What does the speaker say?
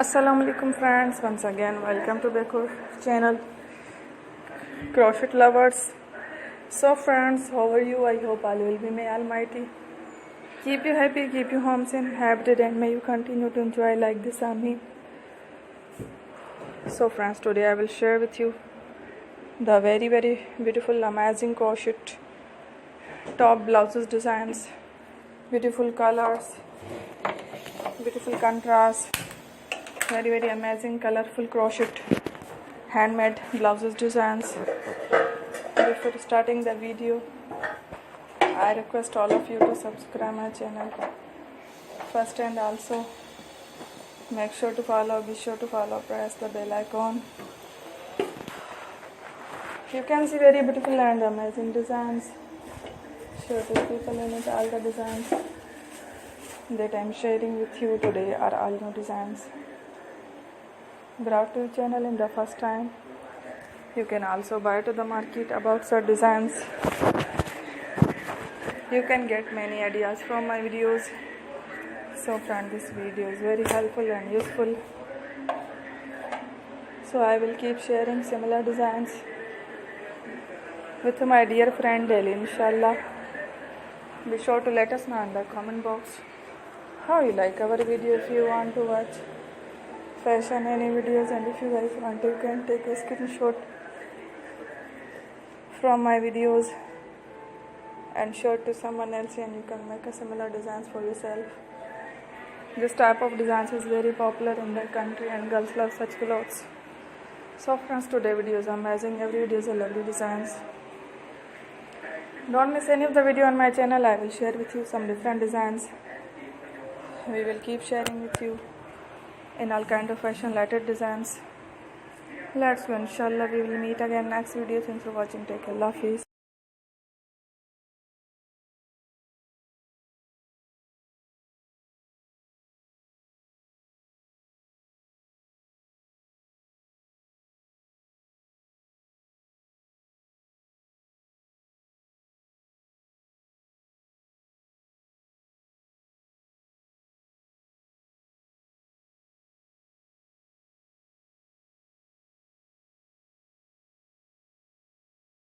Assalamualaikum friends, once again welcome to the channel Crochet Lovers. So friends, how are you? I hope all will be may Almighty keep you happy, keep you home and happy, and may you continue to enjoy like this army. So friends, today I will share with you the very beautiful amazing crochet top blouses designs, beautiful colors, beautiful contrast, very amazing colorful crochet handmade blouses designs. Before starting the video, I request all of you to subscribe my channel first, and also be sure to follow, press the bell icon. You can see very beautiful and amazing designs. Show to people in it. All the designs that I am sharing with you today are all new designs brought to the channel in the first time. You can also buy to the market about such designs. You can get many ideas from my videos. So friend, this video is very helpful and useful. So I will keep sharing similar designs with my dear friend daily, inshallah. Be sure to let us know in the comment box how you like our video. If you want to watch fashion any videos, and if you guys want to, you can take a screenshot from my videos and show it to someone else, and you can make a similar designs for yourself. This type of designs is very popular in the country and girls love such clothes. So friends, today video is amazing. Every video is a lovely designs. Don't miss any of the video on my channel. I will share with you some different designs. We will keep sharing with you in all kind of fashion related designs. Let's go, inshallah. We will meet again next video. Thanks for watching. Take care. Allah Hafiz.